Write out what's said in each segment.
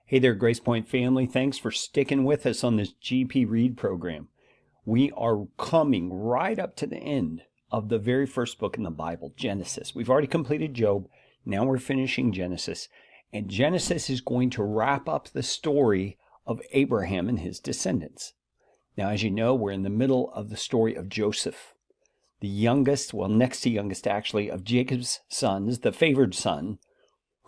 Hey there, Grace Point family. Thanks for sticking with us on this GPRead program. We are coming right up to the end of the very first book in the Bible, Genesis. We've already completed Job. Now we're finishing Genesis. And Genesis is going to wrap up the story of Abraham and his descendants. Now, as you know, we're in the middle of the story of Joseph, the youngest, well, next to youngest actually, of Jacob's sons, the favored son,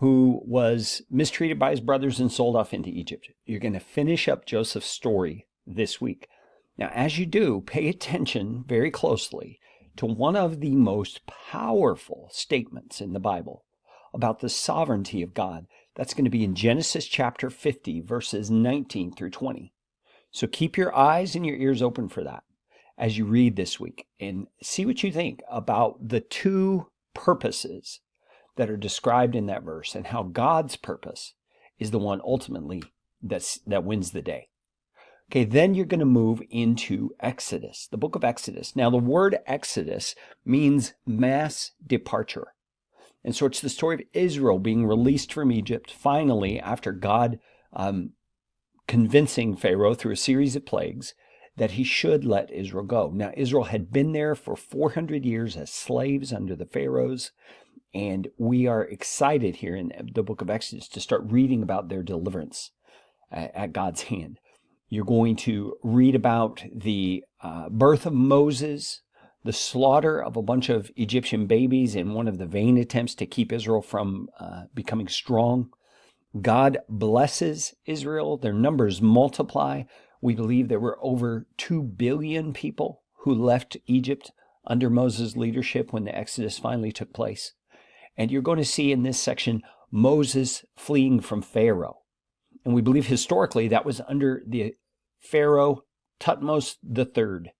who was mistreated by his brothers and sold off into Egypt. You're going to finish up Joseph's story this week. Now, as you do, pay attention very closely to one of the most powerful statements in the Bible about the sovereignty of God. That's going to be in Genesis chapter 50, verses 19 through 20. So keep your eyes and your ears open for that as you read this week and see what you think about the two purposes that are described in that verse and how God's purpose is the one ultimately that wins the day. Okay, then you're going to move into Exodus, the book of Exodus. Now, the word Exodus means mass departure. And so it's the story of Israel being released from Egypt, finally, after God convincing Pharaoh through a series of plagues that he should let Israel go. Now, Israel had been there for 400 years as slaves under the pharaohs. And we are excited here in the book of Exodus to start reading about their deliverance at God's hand. You're going to read about the birth of Moses, the slaughter of a bunch of Egyptian babies in one of the vain attempts to keep Israel from becoming strong. God blesses Israel. Their numbers multiply. We believe there were over 2 billion people who left Egypt under Moses' leadership when the Exodus finally took place. And you're going to see in this section Moses fleeing from Pharaoh. And we believe historically that was under the Pharaoh Thutmose III.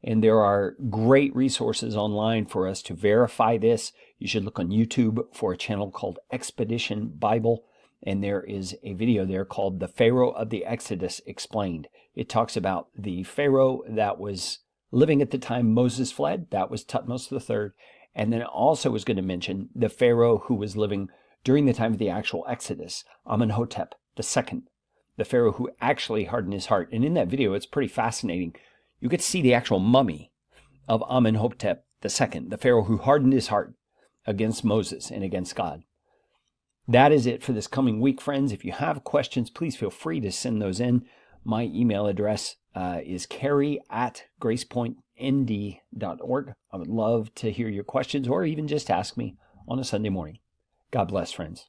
And there are great resources online for us to verify this. You should look on YouTube for a channel called Expedition Bible. And there is a video there called The Pharaoh of the Exodus Explained. It talks about the Pharaoh that was living at the time Moses fled. That was Thutmose III. And then it also was going to mention the Pharaoh who was living during the time of the actual Exodus, Amenhotep II, the Pharaoh who actually hardened his heart. And in that video, it's pretty fascinating. You get to see the actual mummy of Amenhotep II, the Pharaoh who hardened his heart against Moses and against God. That is it for this coming week, friends. If you have questions, please feel free to send those in. My email address is carrie@gracepointnd.org. I would love to hear your questions or even just ask me on a Sunday morning. God bless, friends.